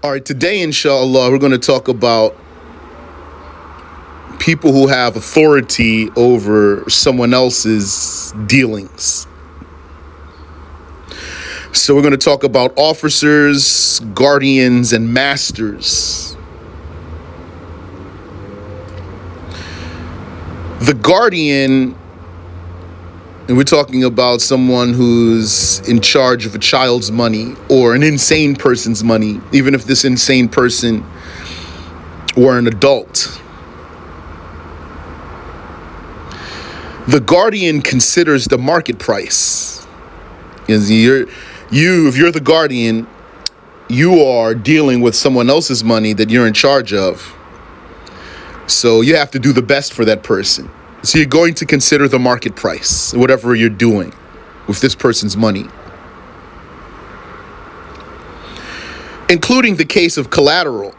All right, today, inshallah, we're going to talk about people who have authority over someone else's dealings. So, we're going to talk about officers, guardians, and masters. The guardian, and we're talking about someone who's in charge of a child's money or an insane person's money, even if this insane person were an adult. The guardian considers the market price. If you're the guardian, you are dealing with someone else's money that you're in charge of. So you have to do the best for that person. So you're going to consider the market price, whatever you're doing with this person's money. Including the case of collateral.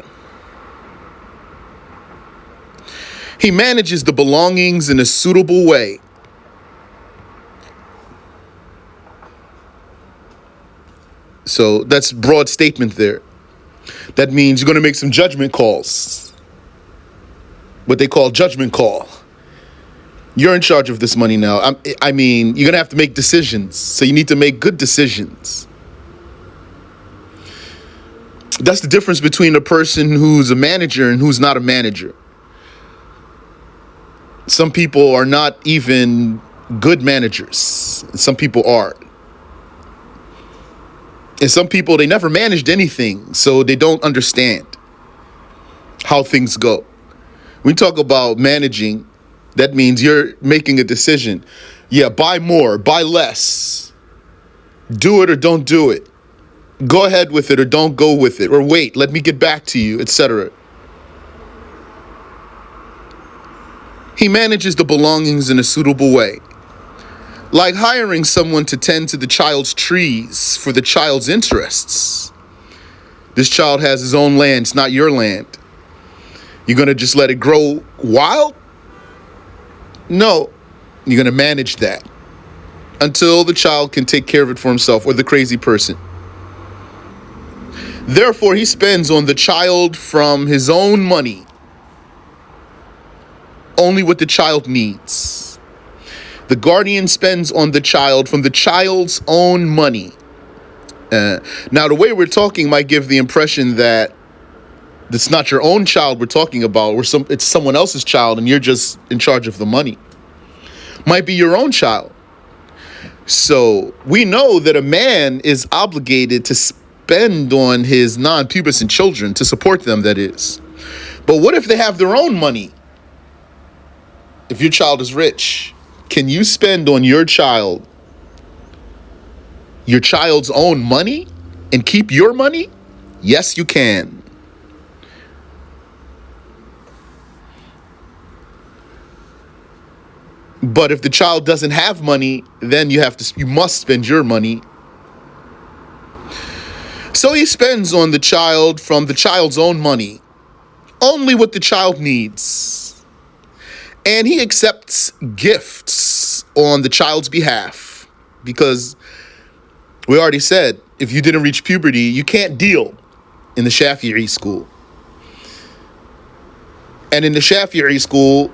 He manages the belongings in a suitable way. So that's a broad statement there. That means you're going to make some judgment calls. What they call judgment call. You're in charge of this money now. I mean, you're going to have to make decisions. So you need to make good decisions. That's the difference between a person who's a manager and who's not a manager. Some people are not even good managers. Some people are. And some people, they never managed anything, so they don't understand how things go. When we talk about managing, that means you're making a decision. Yeah, buy more, buy less. Do it or don't do it. Go ahead with it or don't go with it. Or wait, let me get back to you, etc. He manages the belongings in a suitable way. Like hiring someone to tend to the child's trees for the child's interests. This child has his own land, it's not your land. You're going to just let it grow wild? No, you're going to manage that until the child can take care of it for himself, or the crazy person. Therefore, he spends on the child from his own money only what the child needs. The guardian spends on the child from the child's own money. Now, the way we're talking might give the impression that it's not your own child we're talking about, or it's someone else's child and you're just in charge of the money. Might be your own child. So we know that a man is obligated to spend on his non-pubescent children, to support them, that is. But what if they have their own money? If your child is rich, can you spend on your child's own money and keep your money? Yes, you can. But if the child doesn't have money, then you must spend your money. So he spends on the child from the child's own money only what the child needs. And he accepts gifts on the child's behalf, because we already said, if you didn't reach puberty, you can't deal in the Shafi'i school. And in the Shafi'i school,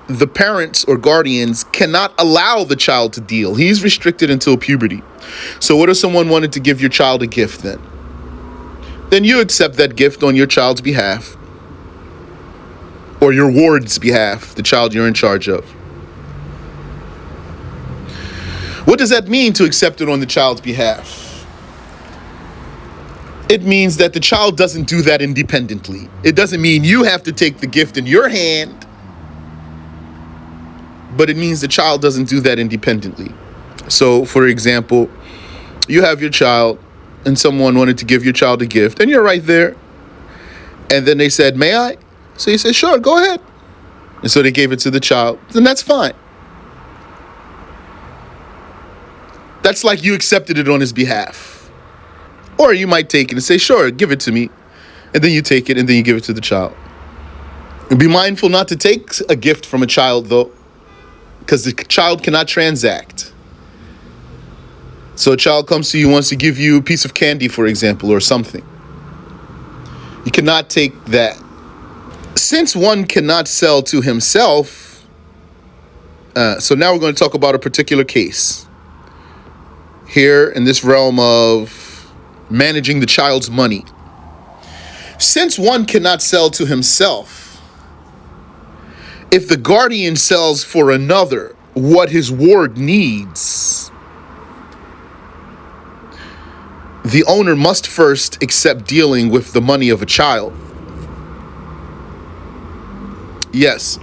the parents or guardians cannot allow the child to deal. He's restricted until puberty. So what if someone wanted to give your child a gift then? Then you accept that gift on your child's behalf, or your ward's behalf, the child you're in charge of. What does that mean, to accept it on the child's behalf? It means that the child doesn't do that independently. It doesn't mean you have to take the gift in your hand, but it means the child doesn't do that independently. So, for example, you have your child and someone wanted to give your child a gift, and you're right there. And then they said, "May I?" So you said, "Sure, go ahead." And so they gave it to the child. Then that's fine. That's like you accepted it on his behalf. Or you might take it and say, "Sure, give it to me." And then you take it and then you give it to the child. And be mindful not to take a gift from a child, though, because the child cannot transact. So a child comes to you, wants to give you a piece of candy, for example, or something. You cannot take that. Since one cannot sell to himself, so now we're going to talk about a particular case here in this realm of managing the child's money. Since one cannot sell to himself, if the guardian sells for another what his ward needs, the owner must first accept dealing with the money of a child. Yes.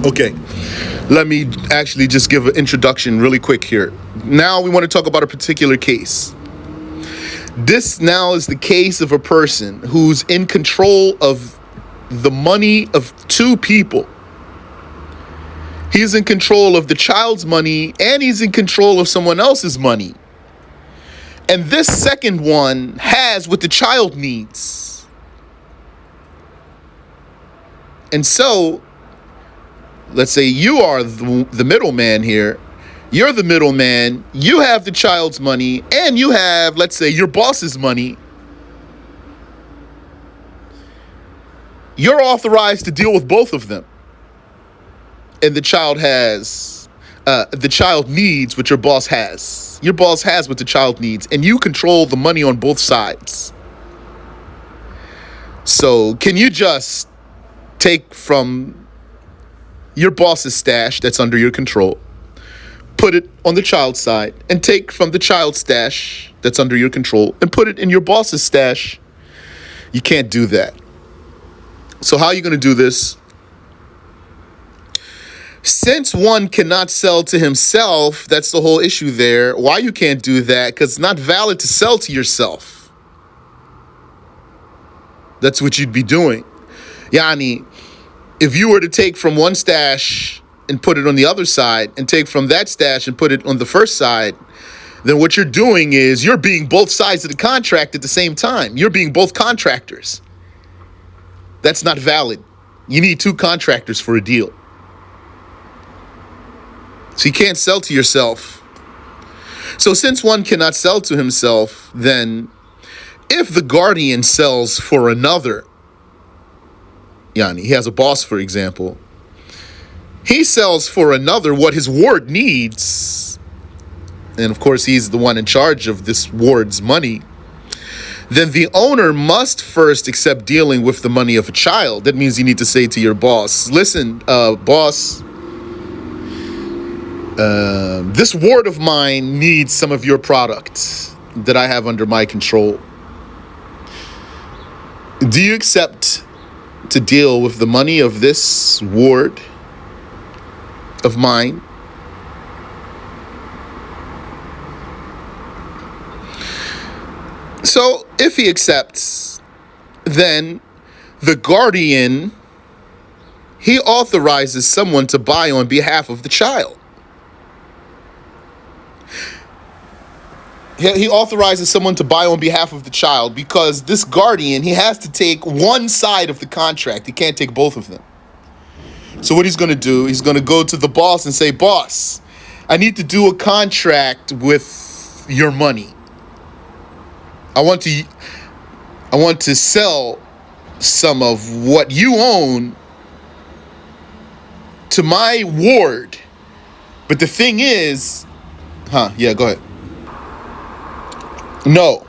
Okay. Let me actually just give an introduction really quick here. Now we want to talk about a particular case. This now is the case of a person who's in control of the money of two people. He's in control of the child's money and he's in control of someone else's money. And this second one has what the child needs. And so, let's say you are the middleman here. You're the middleman. You have the child's money and you have, let's say, your boss's money. You're authorized to deal with both of them. And the child needs what your boss has. Your boss has what the child needs, and you control the money on both sides. So can you just take from your boss's stash that's under your control, put it on the child's side, and take from the child's stash that's under your control and put it in your boss's stash? You can't do that. So how are you going to do this? Since one cannot sell to himself, that's the whole issue there. Why you can't do that? Because it's not valid to sell to yourself. That's what you'd be doing. Yani, if you were to take from one stash and put it on the other side, and take from that stash and put it on the first side, then what you're doing is you're being both sides of the contract at the same time. You're being both contractors. That's not valid. You need two contractors for a deal. So you can't sell to yourself. So since one cannot sell to himself, then if the guardian sells for another, Yani, he has a boss, for example, he sells for another what his ward needs, and of course he's the one in charge of this ward's money, then the owner must first accept dealing with the money of a child. That means you need to say to your boss, listen, boss, this ward of mine needs some of your product that I have under my control. Do you accept to deal with the money of this ward of mine? So if he accepts, then the guardian, he authorizes someone to buy on behalf of the child. He authorizes someone to buy on behalf of the child because this guardian, he has to take one side of the contract. He can't take both of them. So what he's going to do, he's going to go to the boss and say, boss, I need to do a contract with your money. I want to sell some of what you own to my ward. But the thing is, yeah, go ahead. No.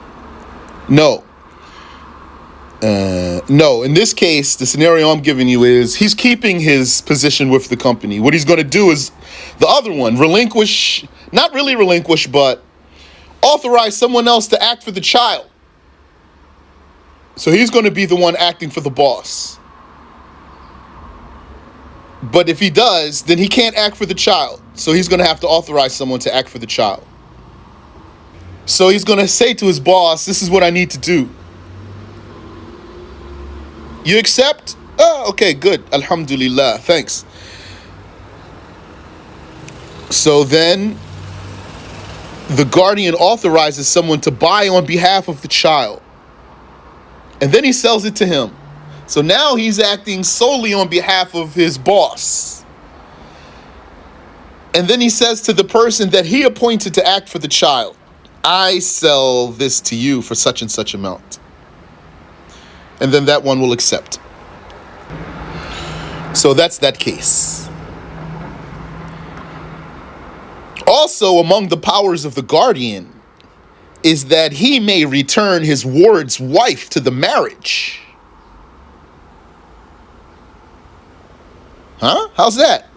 In this case, the scenario I'm giving you is he's keeping his position with the company. What he's going to do is the other one, not really relinquish, but authorize someone else to act for the child. So he's going to be the one acting for the boss. But if he does, then he can't act for the child. So he's going to have to authorize someone to act for the child. So he's going to say to his boss, this is what I need to do. You accept? Oh, okay, good. Alhamdulillah. Thanks. So then the guardian authorizes someone to buy on behalf of the child. And then he sells it to him. So now he's acting solely on behalf of his boss. And then he says to the person that he appointed to act for the child, I sell this to you for such and such amount. and then that one will accept. So that's that case. Also, among the powers of the guardian is that he may return his ward's wife to the marriage. Huh? How's that?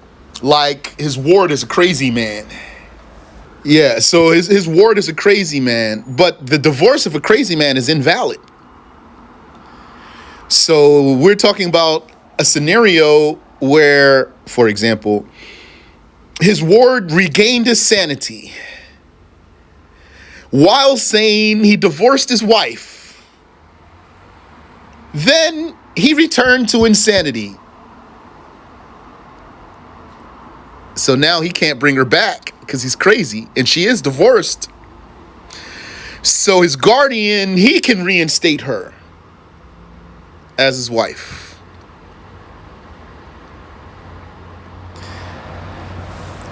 Like his ward is a crazy man. Yeah, so his ward is a crazy man, but the divorce of a crazy man is invalid. So we're talking about a scenario where, for example, his ward regained his sanity while saying he divorced his wife. Then he returned to insanity. So now he can't bring her back because he's crazy and she is divorced. So his guardian, he can reinstate her as his wife.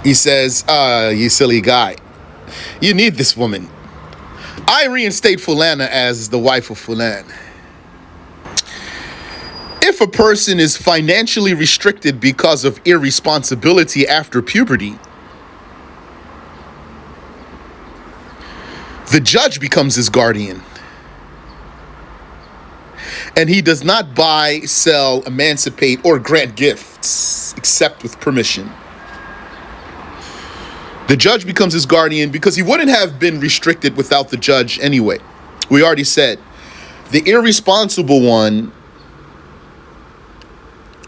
He says, you silly guy, you need this woman. I reinstate Fulana as the wife of Fulan. If a person is financially restricted because of irresponsibility after puberty, the judge becomes his guardian. And he does not buy, sell, emancipate, or grant gifts except with permission. The judge becomes his guardian because he wouldn't have been restricted without the judge anyway. We already said the irresponsible one,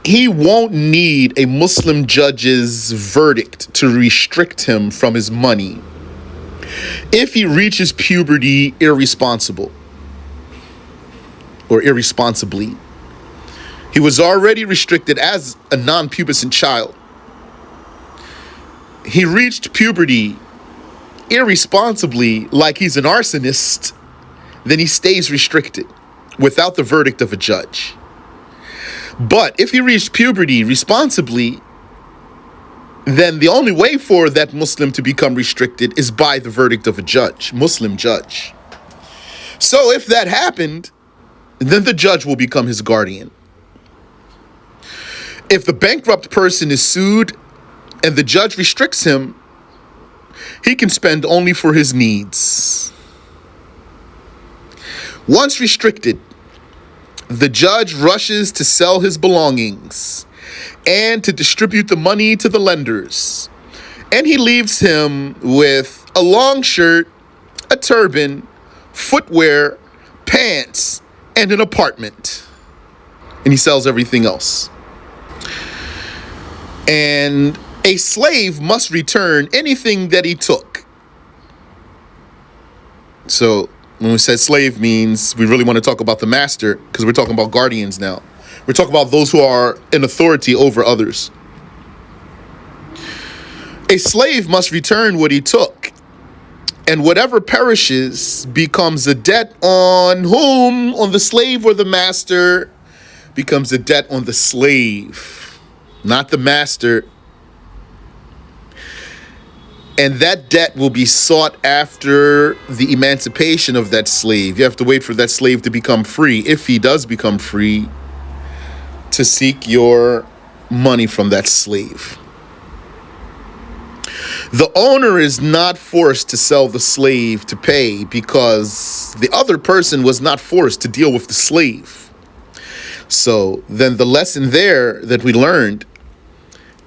he won't need a Muslim judge's verdict to restrict him from his money if he reaches puberty irresponsible or irresponsibly. He was already restricted as a non-pubescent child. He reached puberty irresponsibly, like he's an arsonist, then he stays restricted without the verdict of a judge. But if he reached puberty responsibly, then the only way for that Muslim to become restricted is by the verdict of a judge, Muslim judge. So if that happened, then the judge will become his guardian. If the bankrupt person is sued and the judge restricts him, he can spend only for his needs. Once restricted, the judge rushes to sell his belongings and to distribute the money to the lenders. And he leaves him with a long shirt, a turban, footwear, pants, and an apartment. And he sells everything else. And a slave must return anything that he took. So when we said slave means we really want to talk about the master because we're talking about guardians now. We're talking about those who are in authority over others. A slave must return what he took, and whatever perishes becomes a debt on whom? On the slave or the master? Becomes a debt on the slave, not the master. And that debt will be sought after the emancipation of that slave. You have to wait for that slave to become free, if he does become free, to seek your money from that slave. The owner is not forced to sell the slave to pay because the other person was not forced to deal with the slave. So then the lesson there that we learned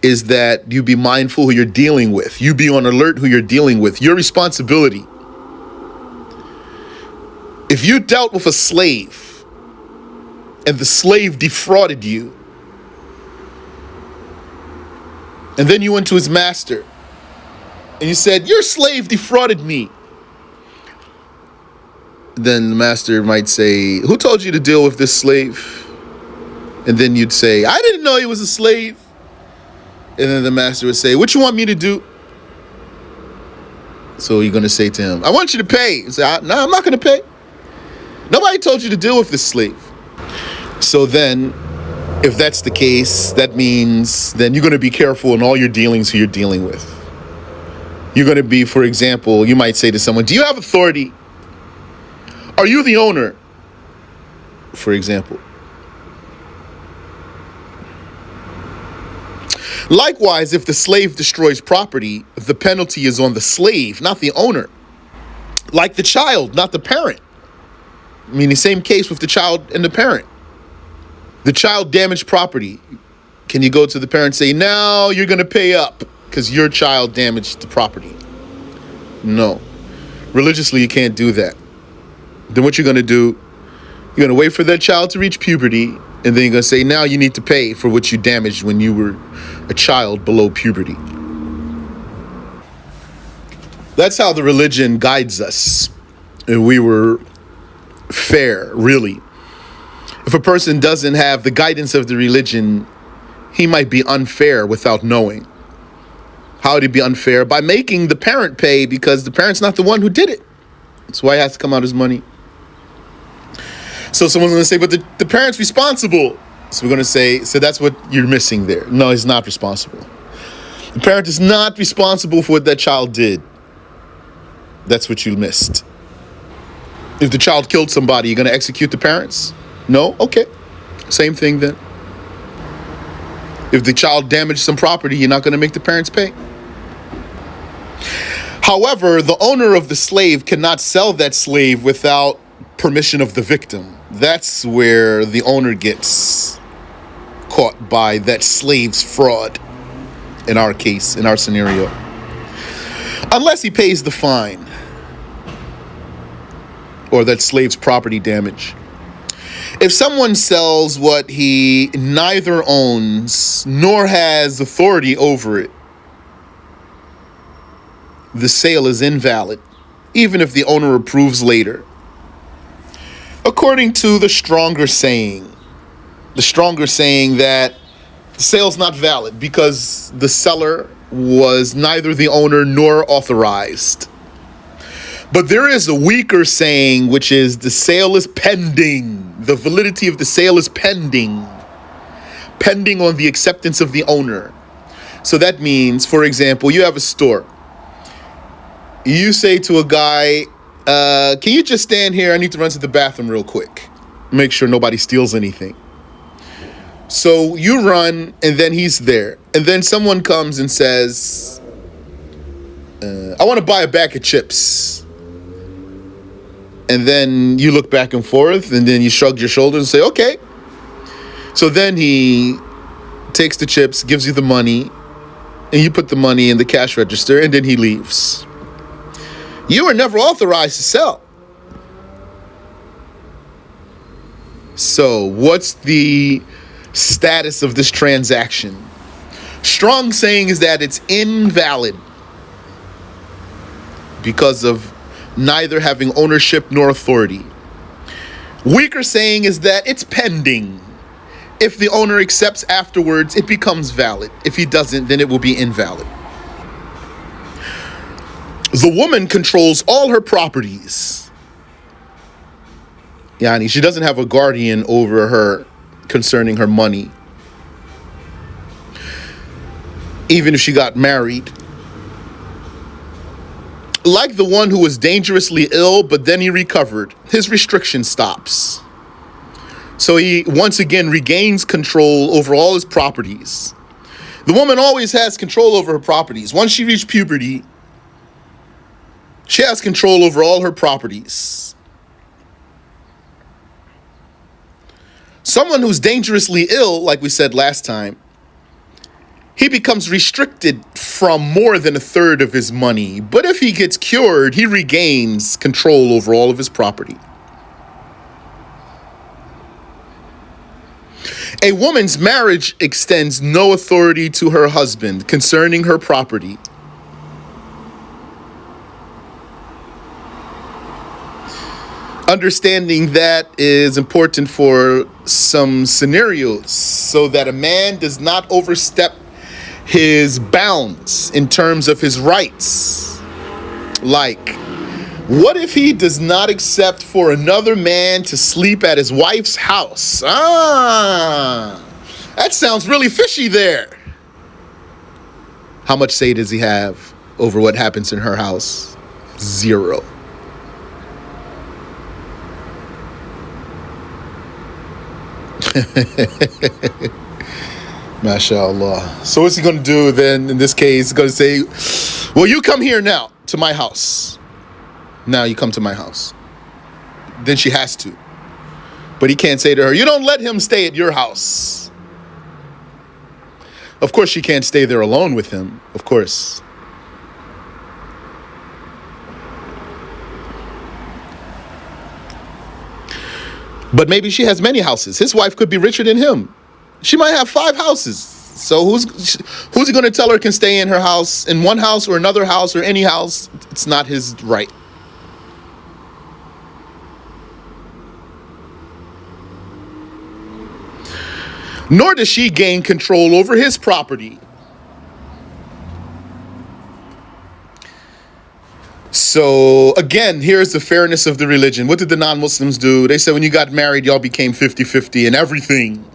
is that you be mindful who you're dealing with. You be on alert who you're dealing with. Your responsibility. If you dealt with a slave and the slave defrauded you, and then you went to his master and you said, your slave defrauded me, then the master might say, who told you to deal with this slave? And then you'd say, I didn't know he was a slave. And then the master would say, what you want me to do? So you're going to say to him, I want you to pay. Say, no, I'm not going to pay. Nobody told you to deal with this slave. So then, if that's the case, that means then you're going to be careful in all your dealings who you're dealing with. You're going to be, for example, you might say to someone, do you have authority? Are you the owner? for example. Likewise, if the slave destroys property, the penalty is on the slave, not the owner. Like the child, not the parent. I mean, the same case with the child and the parent. The child damaged property. Can you go to the parent and say, now you're going to pay up because your child damaged the property? No. Religiously, you can't do that. Then what you're going to do, you're going to wait for that child to reach puberty, and then you're going to say, now you need to pay for what you damaged when you were a child below puberty. That's how the religion guides us. And we were fair, really. If a person doesn't have the guidance of the religion, he might be unfair without knowing. How would he be unfair? By making the parent pay, because the parent's not the one who did it. That's why it has to come out as money. So someone's going to say, but the parent's responsible. So we're going to say, so that's what you're missing there. No, he's not responsible. The parent is not responsible for what that child did. That's what you missed. If the child killed somebody, you're going to execute the parents? No? Okay. Same thing then. If the child damaged some property, you're not going to make the parents pay. However, the owner of the slave cannot sell that slave without permission of the victim. That's where the owner gets caught by that slave's fraud, in our case, in our scenario. Unless he pays the fine or that slave's property damage. If someone sells what he neither owns nor has authority over it, the sale is invalid, even if the owner approves later. According to the stronger saying that the sale's not valid because the seller was neither the owner nor authorized. But there is a weaker saying, which is the sale is pending. The validity of the sale is pending on the acceptance of the owner. So that means, for example, you have a store. You say to a guy, can you just stand here? I need to run to the bathroom real quick. Make sure nobody steals anything. So you run, and then he's there. And then someone comes and says, I want to buy a bag of chips. And then you look back and forth, and then you shrug your shoulders and say, okay. So then he takes the chips, gives you the money, and you put the money in the cash register, and then he leaves. You were never authorized to sell. So what's the status of this transaction? Strong saying is that it's invalid because of neither having ownership nor authority. Weaker saying is that it's pending. If the owner accepts afterwards, it becomes valid. If he doesn't, then it will be invalid. The woman controls all her properties. Yani, she doesn't have a guardian over her concerning her money. Even if she got married. Like the one who was dangerously ill, but then he recovered. His restriction stops. So he once again regains control over all his properties. The woman always has control over her properties. Once she reached puberty, she has control over all her properties. Someone who's dangerously ill, like we said last time, he becomes restricted from more than a third of his money. But if he gets cured, he regains control over all of his property. A woman's marriage extends no authority to her husband concerning her property. Understanding that is important for some scenarios so that a man does not overstep his bounds in terms of his rights. Like, what if he does not accept for another man to sleep at his wife's house? That sounds really fishy there. How much say does he have over what happens in her house? 0. MashaAllah. So what's he going to do then in this case? He's going to say, well, you come here now to my house. Now you come to my house. Then she has to. But he can't say to her, you don't let him stay at your house. Of course, she can't stay there alone with him. Of course. But maybe she has many houses. His wife could be richer than him. She might have 5 houses. So who's he going to tell her can stay in her house, in one house or another house or any house? It's not his right. Nor does she gain control over his property. So again, here's the fairness of the religion. What did the non-Muslims do? They said when you got married, y'all became 50-50 in everything.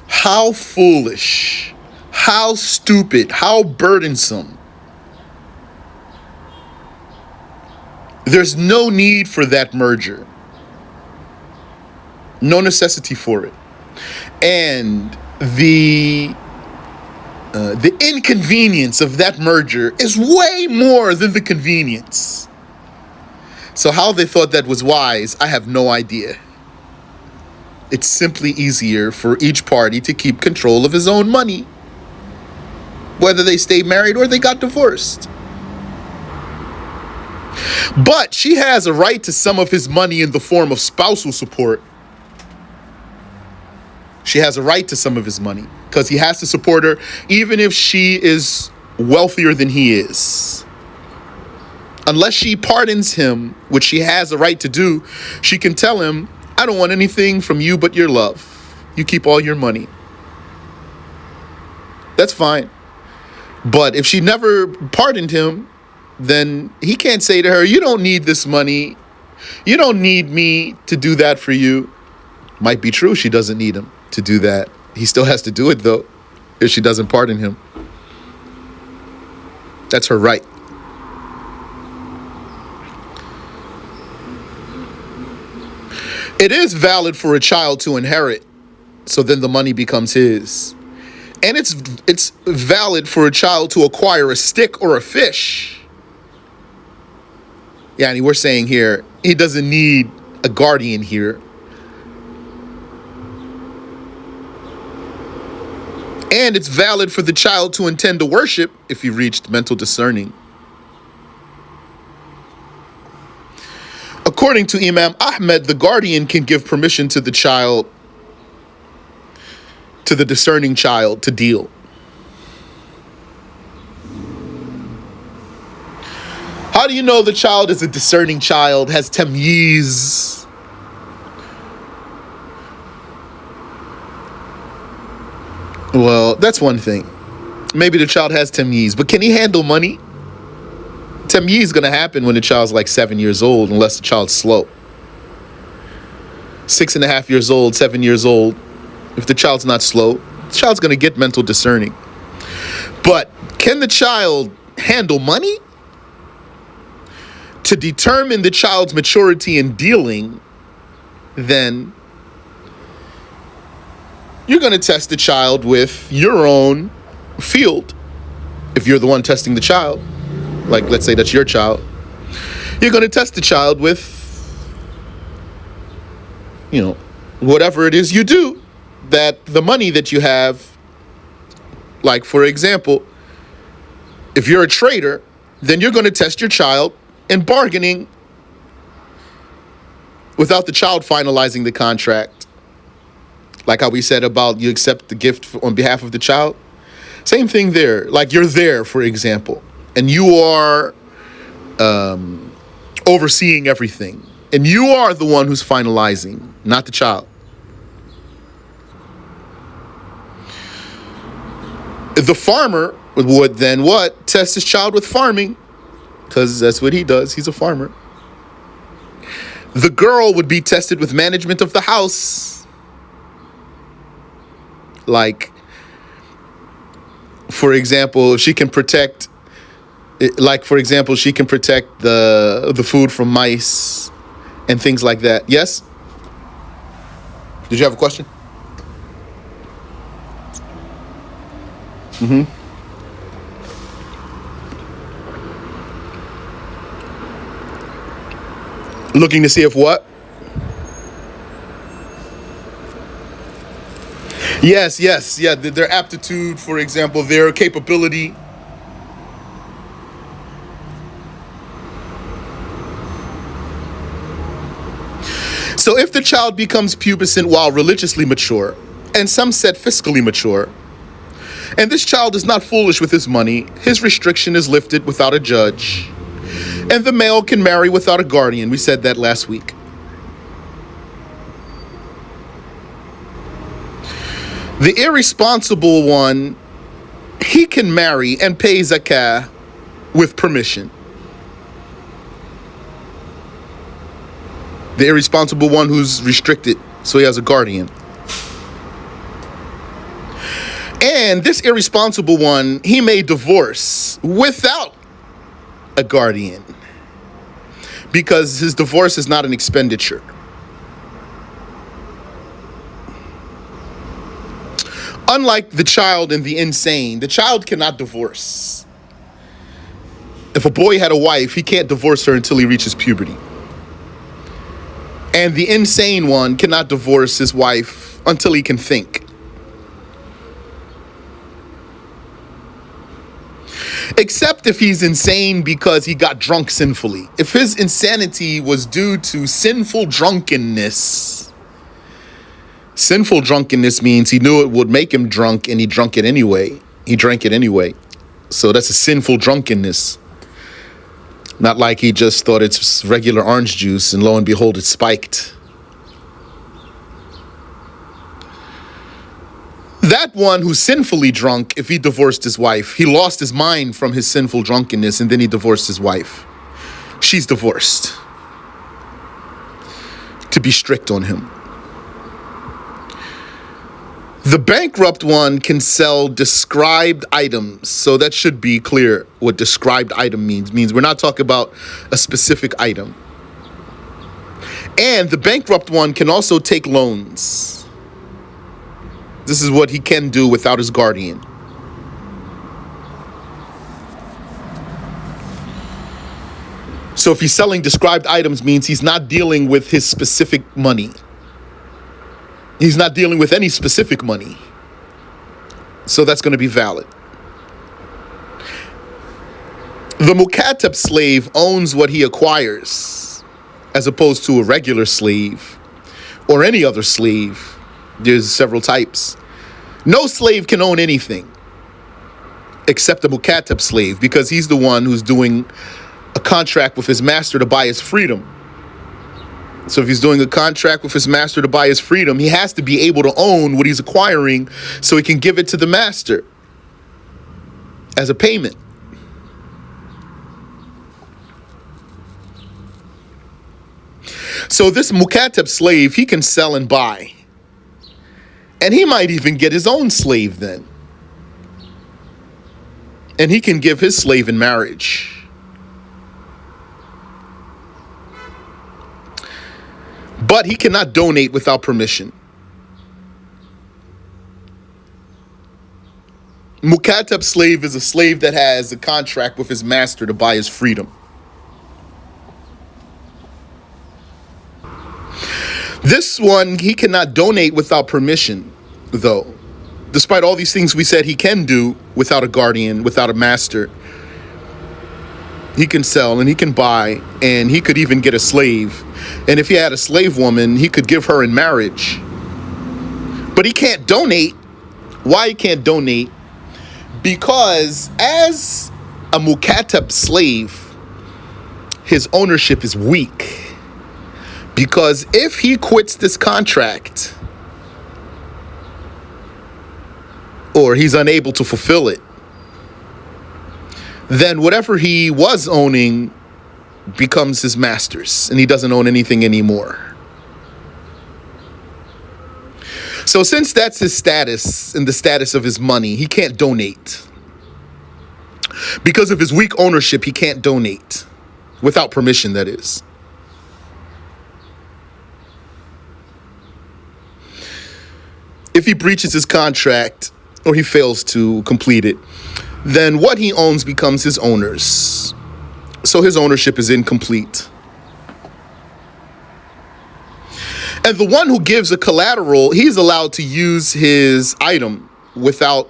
How foolish, how stupid, how burdensome. There's no need for that merger. No necessity for it. And the inconvenience of that merger is way more than the convenience. So how they thought that was wise, I have no idea. It's simply easier for each party to keep control of his own money, whether they stay married or they got divorced. But she has a right to some of his money in the form of spousal support. She has a right to some of his money because he has to support her, even if she is wealthier than he is. Unless she pardons him, which she has a right to do, she can tell him, I don't want anything from you but your love. You keep all your money. That's fine. But if she never pardoned him, then he can't say to her, you don't need this money. You don't need me to do that for you. Might be true, she doesn't need him to do that. He still has to do it, though, if she doesn't pardon him. That's her right. It is valid for a child to inherit, so then the money becomes his. And it's valid for a child to acquire a stick or a fish. Yeah, and we're saying here, he doesn't need a guardian here. And it's valid for the child to intend to worship if he reached mental discerning. According to Imam Ahmed, the guardian can give permission to the child, to the discerning child, to deal. How do you know the child is a discerning child, has tamyiz? Well, that's one thing. Maybe the child has tamyiz, but can he handle money? Tamyiz is going to happen when the child's like 7 years old, unless the child's slow. 6.5 years old, 7 years old. If the child's not slow, the child's going to get mental discerning. But can the child handle money? To determine the child's maturity in dealing, then you're going to test the child with your own field. If you're the one testing the child, like let's say that's your child, you're going to test the child with, whatever it is you do, that the money that you have, like for example, if you're a trader, then you're going to test your child in bargaining without the child finalizing the contract. Like how we said about you accept the gift on behalf of the child. Same thing there. Like you're there, for example, and you are overseeing everything. And you are the one who's finalizing, not the child. The farmer would then what? Test his child with farming, because that's what he does. He's a farmer. The girl would be tested with management of the house. Like, for example, she can protect, she can protect the food from mice and things like that. Yes? Did you have a question? Looking to see if what? Yes, yes, yeah. Their aptitude, for example, their capability. So if the child becomes pubescent while religiously mature, and some said fiscally mature, and this child is not foolish with his money, his restriction is lifted without a judge, and the male can marry without a guardian. We said that last week. The irresponsible one, he can marry and pay zakah with permission. The irresponsible one who's restricted, so he has a guardian. And this irresponsible one, he may divorce without a guardian because his divorce is not an expenditure. Unlike the child and the insane, the child cannot divorce. If a boy had a wife, he can't divorce her until he reaches puberty. And the insane one cannot divorce his wife until he can think. Except if he's insane because he got drunk sinfully. If his insanity was due to sinful drunkenness, sinful drunkenness means he knew it would make him drunk and he drank it anyway. He drank it anyway. So that's a sinful drunkenness. Not like he just thought it's regular orange juice and lo and behold it's spiked. That one who's sinfully drunk, if he divorced his wife, he lost his mind from his sinful drunkenness and then he divorced his wife. She's divorced. To be strict on him. The bankrupt one can sell described items. So that should be clear what described item means. Means we're not talking about a specific item. And the bankrupt one can also take loans. This is what he can do without his guardian. So if he's selling described items means he's not dealing with his specific money. He's not dealing with any specific money. So that's going to be valid. The mukatab slave owns what he acquires, as opposed to a regular slave or any other slave. There's several types. No slave can own anything except a mukatab slave because he's the one who's doing a contract with his master to buy his freedom. So if he's doing a contract with his master to buy his freedom, he has to be able to own what he's acquiring so he can give it to the master as a payment. So this mukatab slave, he can sell and buy. And he might even get his own slave then. And he can give his slave in marriage. But he cannot donate without permission. Mukatab slave is a slave that has a contract with his master to buy his freedom. This one, he cannot donate without permission, though. Despite all these things we said he can do without a guardian, without a master. He can sell and he can buy and he could even get a slave. And if he had a slave woman, he could give her in marriage. But he can't donate. Why he can't donate? Because as a mukatab slave, his ownership is weak. Because if he quits this contract, or he's unable to fulfill it, then whatever he was owning becomes his master's, and he doesn't own anything anymore. So since that's his status and the status of his money, he can't donate. Because of his weak ownership, he can't donate. Without permission, that is. If he breaches his contract or he fails to complete it, then what he owns becomes his owner's. So his ownership is incomplete. And the one who gives a collateral, he's allowed to use his item without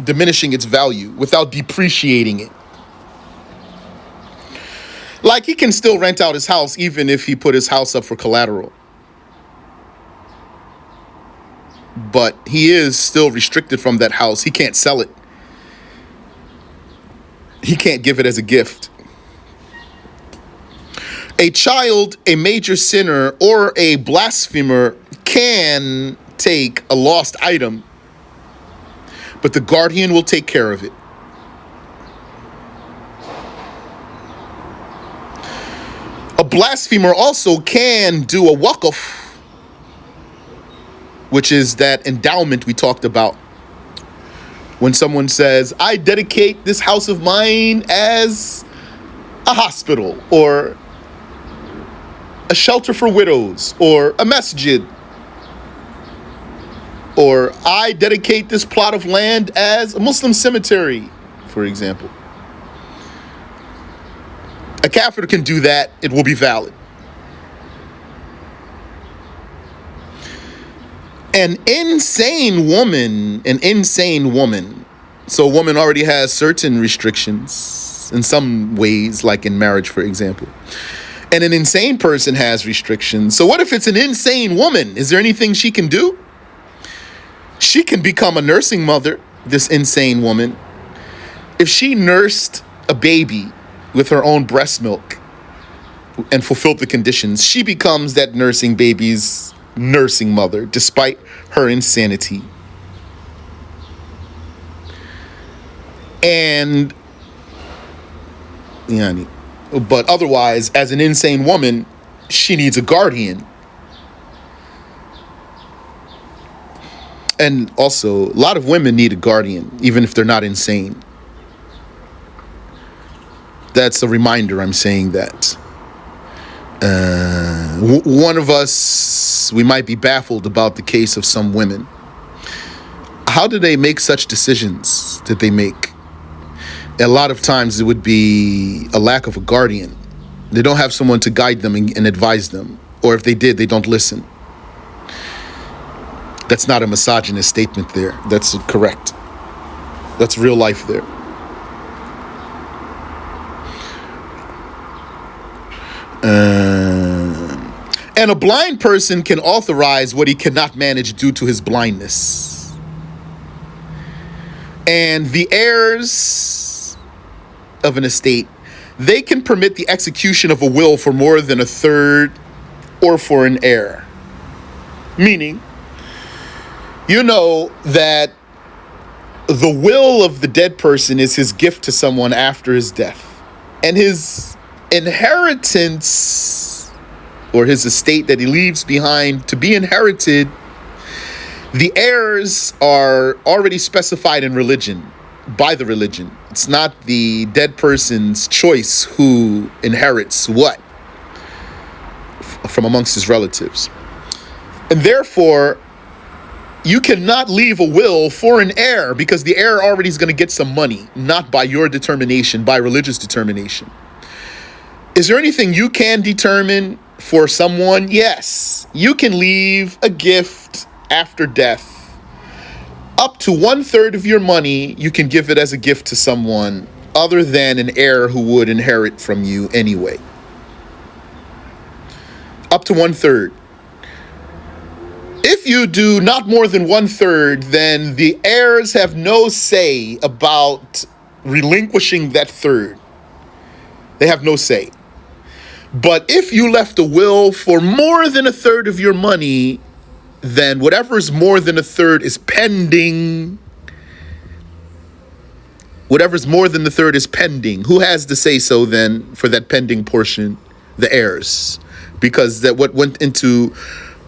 diminishing its value, without depreciating it. Like, he can still rent out his house even if he put his house up for collateral. But he is still restricted from that house. He can't sell it. He can't give it as a gift. A child, a major sinner, or a blasphemer can take a lost item, but the guardian will take care of it. A blasphemer also can do a waqf, which is that endowment we talked about. When someone says, I dedicate this house of mine as a hospital, or a shelter for widows, or a masjid, or I dedicate this plot of land as a Muslim cemetery, for example. A kafir can do that, it will be valid. An insane woman, so a woman already has certain restrictions in some ways, like in marriage, for example. And an insane person has restrictions. So what if it's an insane woman? Is there anything she can do? She can become a nursing mother, this insane woman. If she nursed a baby with her own breast milk and fulfilled the conditions, she becomes that nursing baby's nursing mother, despite her insanity. And but otherwise, as an insane woman, she needs a guardian. And also, a lot of women need a guardian, even if they're not insane. That's a reminder I'm saying that. One of us, we might be baffled about the case of some women. How do they make such decisions that they make? A lot of times it would be a lack of a guardian. They don't have someone to guide them and advise them. Or if they did, they don't listen. That's not a misogynist statement there. That's correct. That's real life there. And a blind person can authorize what he cannot manage due to his blindness. And the heirs of an estate, they can permit the execution of a will for more than a third or for an heir. Meaning, you know that the will of the dead person is his gift to someone after his death. And his inheritance, or his estate that he leaves behind to be inherited, the heirs are already specified in religion, by the religion. It's not the dead person's choice who inherits what from amongst his relatives. And therefore, you cannot leave a will for an heir because the heir already is going to get some money, not by your determination, by religious determination. Is there anything you can determine for someone? Yes, you can leave a gift after death. Up to 1/3 of your money, you can give it as a gift to someone other than an heir who would inherit from you anyway. Up to 1/3. If you do not more than 1/3, then the heirs have no say about relinquishing that third. They have no say. But if you left a will for more than 1/3 of your money, then whatever is more than 1/3 is pending. Whatever's more than 1/3 is pending. Who has the say so then for that pending portion? The heirs. Because that what went into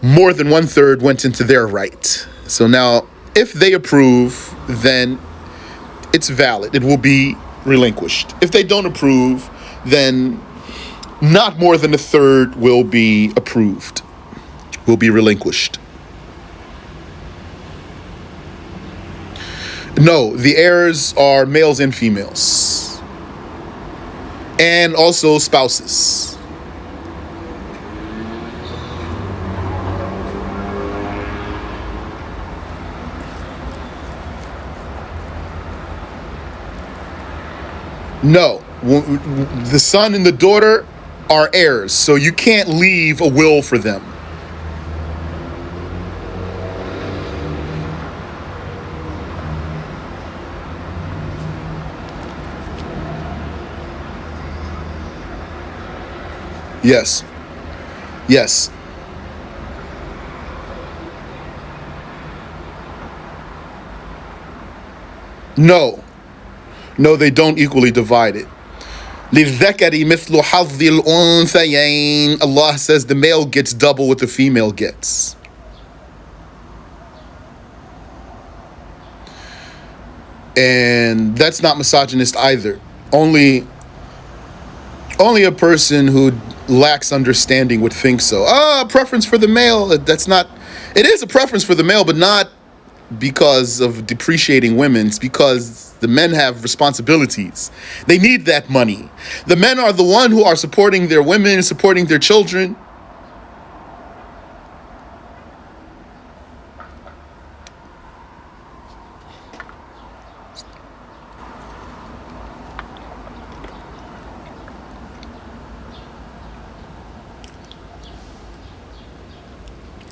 more than 1/3 went into their right. So now, if they approve, then it's valid. It will be relinquished. If they don't approve, then not more than 1/3 will be approved, will be relinquished. No, the heirs are males and females, and also spouses. No, the son and the daughter are heirs, so you can't leave a will for them. Yes. Yes. No. No, they don't equally divide it. لِلذَّكَرِ مِثْلُ حَظِّ الْأُنثَيَيْنِ. Allah says the male gets double what the female gets. And that's not misogynist either. Only a person who lacks understanding would think so. Preference for the male. That's not. It is a preference for the male, but not because of depreciating women. It's because the men have responsibilities. They need that money. The men are the one who are supporting their women, supporting their children.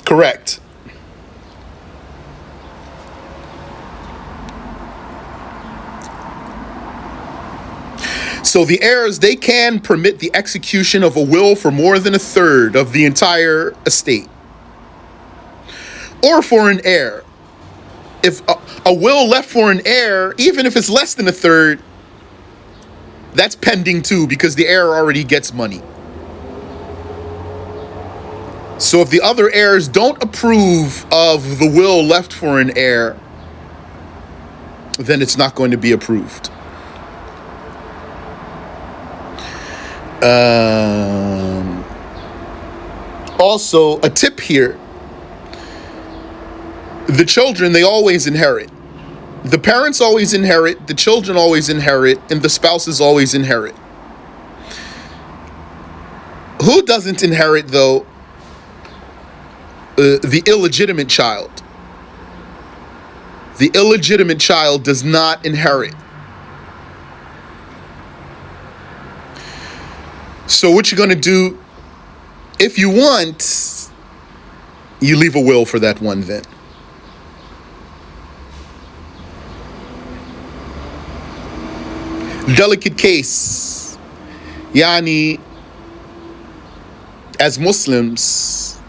Correct. So the heirs, they can permit the execution of a will for more than a third of the entire estate. Or for an heir. If a will left for an heir, even if it's less than a third, that's pending too, because the heir already gets money. So if the other heirs don't approve of the will left for an heir, then it's not going to be approved. Also, a tip here. The children, they always inherit. The parents always inherit, the children always inherit, and the spouses always inherit. Who doesn't inherit, though? The illegitimate child. The illegitimate child does not inherit. So what you're going to do, if you want, you leave a will for that one then. Delicate case. Yani, as Muslims,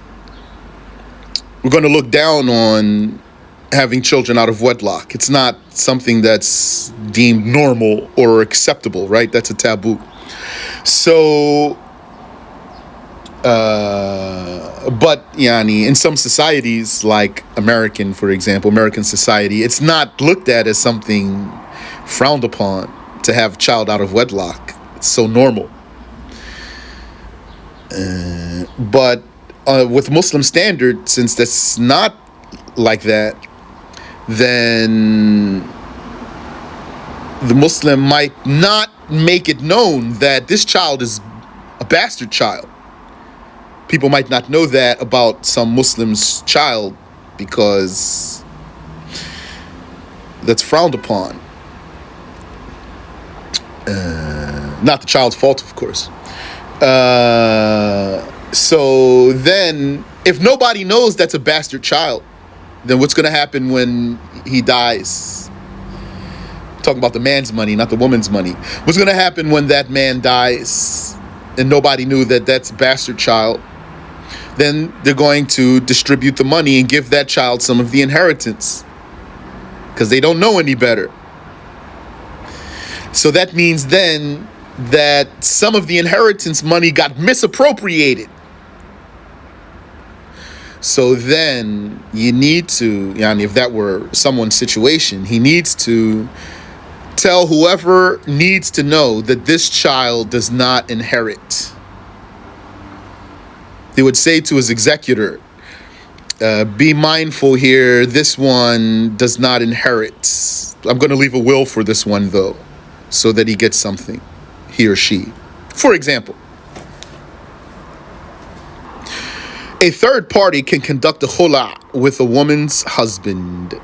we're going to look down on having children out of wedlock. It's not something that's deemed normal or acceptable, right? That's a taboo. So, but yani, in some societies, like American, for example, American society, it's not looked at as something frowned upon to have a child out of wedlock. It's so normal. But with Muslim standard, since that's not like that, then the Muslim might not make it known that this child is a bastard child. People might not know that about some Muslim's child because that's frowned upon. Not the child's fault, of course. So then, if nobody knows that's a bastard child, then what's going to happen when he dies? I'm talking about the man's money, not the woman's money. What's going to happen when that man dies and nobody knew that that's a bastard child? Then they're going to distribute the money and give that child some of the inheritance because they don't know any better. So that means then that some of the inheritance money got misappropriated. So then you need to, if that were someone's situation, he needs to tell whoever needs to know that this child does not inherit. He would say to his executor, be mindful here, this one does not inherit. I'm going to leave a will for this one, though, so that he gets something, he or she. For example, a third party can conduct a khula with a woman's husband.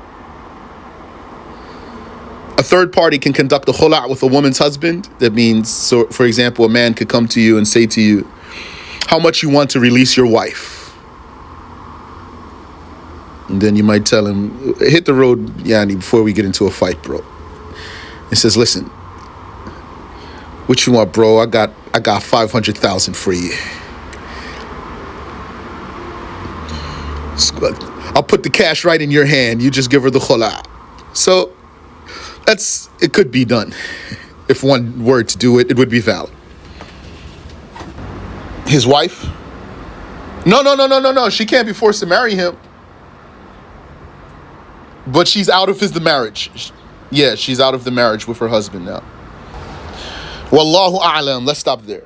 A third party can conduct a khula with a woman's husband. That means, so for example, a man could come to you and say to you, how much you want to release your wife? And then you might tell him, hit the road, Yani, before we get into a fight, bro. He says, listen, what you want, bro? I got 500,000 for you. I'll put the cash right in your hand. You just give her the khula. So it could be done. If one were to do it, it would be valid. His wife? No. She can't be forced to marry him. But she's out of the marriage. Yeah, she's out of the marriage with her husband now. Wallahu a'lam. Let's stop there.